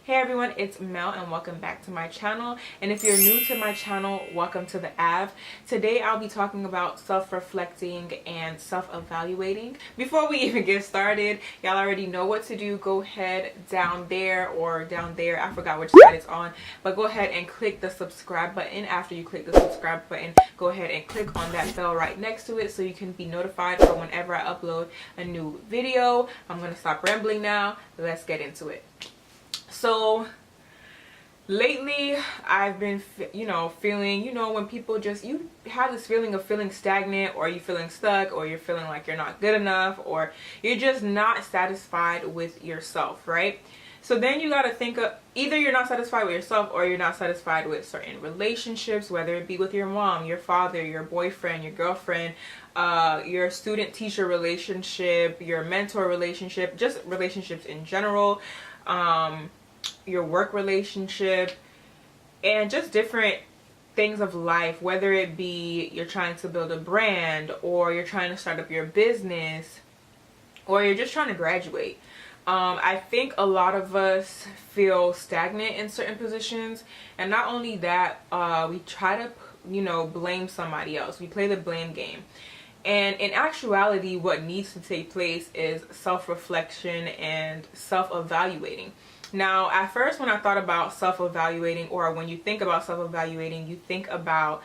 Hey everyone, it's Mel and welcome back to my channel. And if you're new to my channel, welcome to the AV. Today I'll be talking about self-reflecting and self-evaluating. Before we even get started, y'all already know what to do. Go ahead down there or down there, I forgot which side it's on, but go ahead and click the subscribe button. After you click the subscribe button, go ahead and click on that bell right next to it so you can be notified for whenever I upload a new video. I'm gonna stop rambling now. Let's get into it. So lately I've been feeling, when people just, you have this feeling of feeling stagnant, or you feeling stuck, or you're feeling like you're not good enough, or you're just not satisfied with yourself, right? So then you got to think of, either you're not satisfied with yourself or you're not satisfied with certain relationships, whether it be with your mom, your father, your boyfriend, your girlfriend, your student-teacher relationship, your mentor relationship, just relationships in general, your work relationship, and just different things of life, whether it be you're trying to build a brand, or you're trying to start up your business, or you're just trying to graduate. I think a lot of us feel stagnant in certain positions, and not only that, we try to blame somebody else. We play the blame game. And in actuality, what needs to take place is self-reflection and self-evaluating. Now, at first, when I thought about self-evaluating, or when you think about self-evaluating, you think about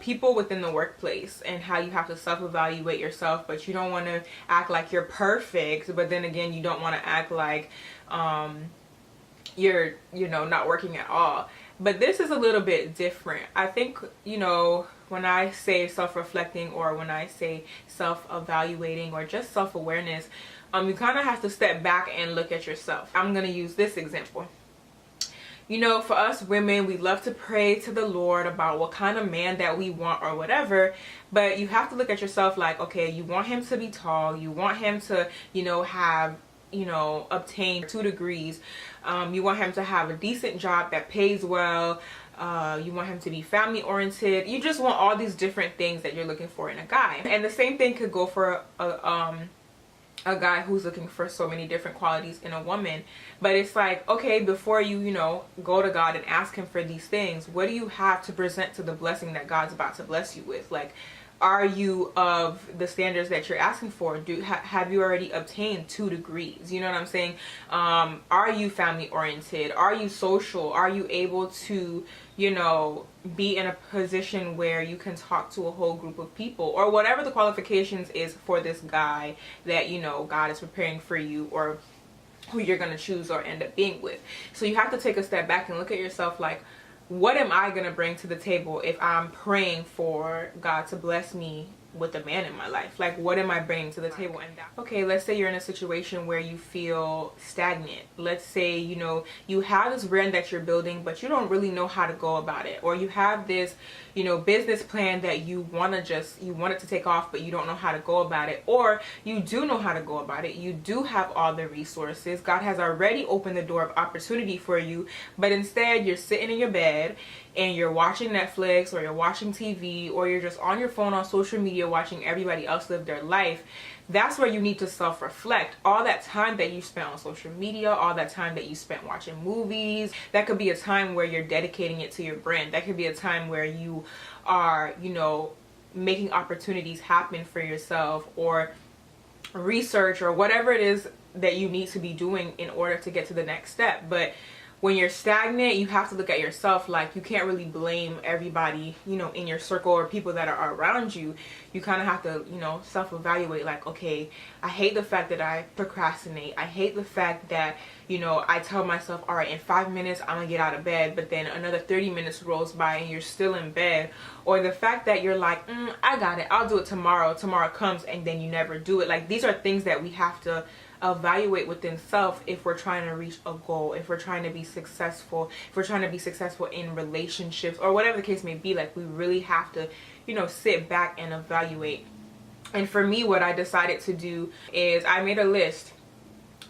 people within the workplace and how you have to self-evaluate yourself, but you don't want to act like you're perfect, but then again, you don't want to act like you're not working at all. But this is a little bit different. I think, when I say self-reflecting, or when I say self-evaluating, or just self-awareness, you kind of have to step back and look at yourself. I'm going to use this example. For us women, we love to pray to the Lord about what kind of man that we want or whatever, but you have to look at yourself like, okay, you want him to be tall, you want him to, have, obtain 2 degrees, you want him to have a decent job that pays well, you want him to be family oriented. You just want all these different things that you're looking for in a guy. And the same thing could go for a guy who's looking for so many different qualities in a woman. But it's like, okay, before you go to God and ask him for these things, what do you have to present to the blessing that God's about to bless you with? Like, are you of the standards that you're asking for? Have you already obtained 2 degrees? You know what I'm saying? Are you family oriented? Are you social? Are you able to be in a position where you can talk to a whole group of people, or whatever the qualifications is for this guy that God is preparing for you, or who you're going to choose or end up being with. So you have to take a step back and look at yourself like, what am I going to bring to the table if I'm praying for God to bless me with a man in my life? Like, what am I bringing to the table? And okay, let's say you're in a situation where you feel stagnant. Let's say you have this brand that you're building, but you don't really know how to go about it, or you have this business plan that you want it to take off, but you don't know how to go about it, or you do know how to go about it. You do have all the resources. God has already opened the door of opportunity for you, but instead you're sitting in your bed and you're watching Netflix, or you're watching TV, or you're just on your phone on social media watching everybody else live their life. That's where you need to self-reflect. All that time that you spent on social media, all that time that you spent watching movies, that could be a time where you're dedicating it to your brand. That could be a time where you are, making opportunities happen for yourself, or research, or whatever it is that you need to be doing in order to get to the next step. But when you're stagnant, you have to look at yourself. Like, you can't really blame everybody, in your circle, or people that are around you. You kind of have to, self-evaluate. Like, okay, I hate the fact that I procrastinate. I hate the fact that, I tell myself, all right, in 5 minutes, I'm going to get out of bed. But then another 30 minutes rolls by and you're still in bed. Or the fact that you're like, I got it. I'll do it tomorrow. Tomorrow comes, and then you never do it. Like, these are things that we have to evaluate within self if we're trying to reach a goal, if we're trying to be successful, if we're trying to be successful in relationships, or whatever the case may be. Like, we really have to sit back and evaluate. And for me, what I decided to do is I made a list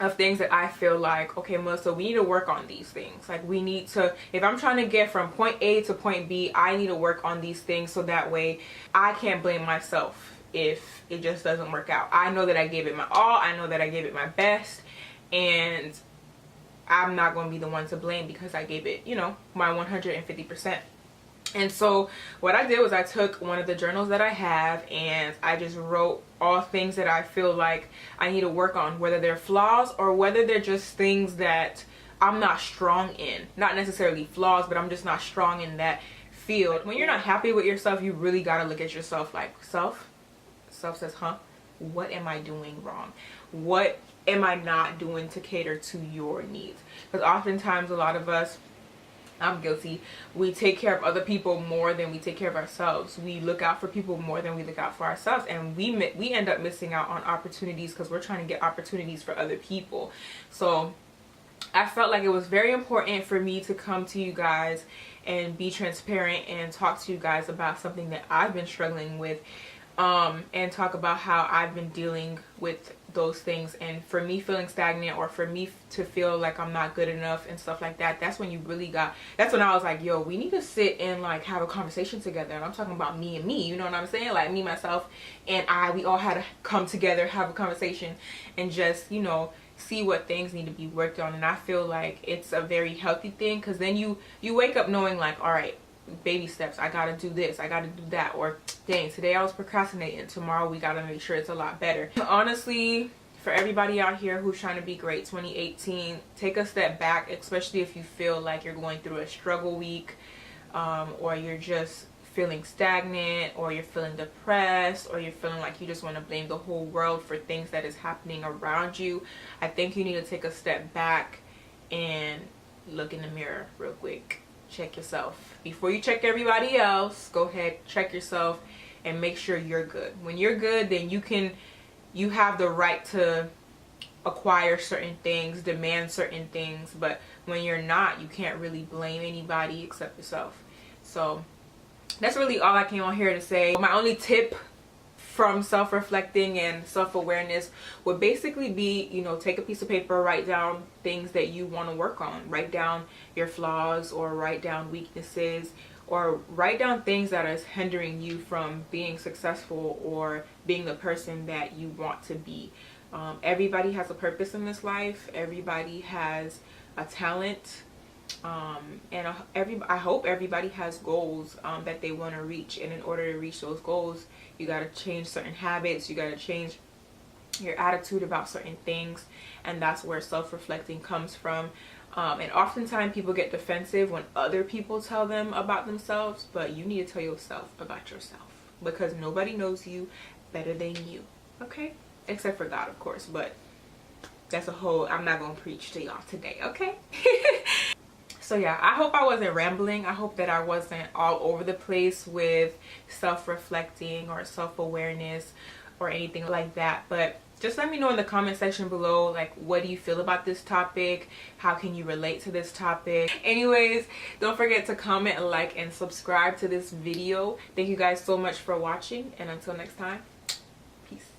of things that I feel like, okay, Melissa, we need to work on these things. Like, we need to, if I'm trying to get from point A to point B, I need to work on these things, so that way I can't blame myself if it just doesn't work out. I know that I gave it my all. I know that I gave it my best, and I'm not going to be the one to blame because I gave it, you know, my 150%. And so what I did was I took one of the journals that I have and I just wrote all things that I feel like I need to work on, whether they're flaws or whether they're just things that I'm not strong in. Not necessarily flaws, but I'm just not strong in that field. When you're not happy with yourself, you really got to look at yourself like, self says, huh? What am I doing wrong? What am I not doing to cater to your needs? Because oftentimes a lot of us, I'm guilty, we take care of other people more than we take care of ourselves. We look out for people more than we look out for ourselves, and we end up missing out on opportunities because we're trying to get opportunities for other people. So I felt like it was very important for me to come to you guys and be transparent and talk to you guys about something that I've been struggling with, and talk about how I've been dealing with those things. And for me feeling stagnant, or for me to feel like I'm not good enough and stuff like that, that's when you really that's when I was like, yo, we need to sit and like have a conversation together. And I'm talking about me and me, you know what I'm saying? Like me, myself, and we all had to come together, have a conversation, and just, you know, see what things need to be worked on. And I feel like it's a very healthy thing, because then you wake up knowing like, all right, baby steps, I gotta do this, I gotta do that, or dang, today I was procrastinating, tomorrow we gotta make sure it's a lot better. Honestly, for everybody out here who's trying to be great 2018, take a step back, especially if you feel like you're going through a struggle week, or you're just feeling stagnant, or you're feeling depressed, or you're feeling like you just want to blame the whole world for things that is happening around you. I think you need to take a step back and look in the mirror real quick. Check yourself before you check everybody else. Go ahead, check yourself and make sure you're good. When you're good, then you have the right to acquire certain things, demand certain things. But when you're not, you can't really blame anybody except yourself. So that's really all I came on here to say. My only tip from self-reflecting and self-awareness would basically be, you know, take a piece of paper, write down things that you want to work on, write down your flaws, or write down weaknesses, or write down things that is hindering you from being successful or being the person that you want to be. Everybody has a purpose in this life. Everybody has a talent. And I hope everybody has goals that they want to reach, and in order to reach those goals, you got to change certain habits, you got to change your attitude about certain things, and that's where self-reflecting comes from. And oftentimes people get defensive when other people tell them about themselves, but you need to tell yourself about yourself, because nobody knows you better than you, okay? Except for God, of course, but that's a whole, I'm not gonna preach to y'all today, okay? So yeah, I hope I wasn't rambling. I hope that I wasn't all over the place with self-reflecting or self-awareness or anything like that. But just let me know in the comment section below, like, what do you feel about this topic? How can you relate to this topic? Anyways, don't forget to comment, like, and subscribe to this video. Thank you guys so much for watching, and until next time, peace.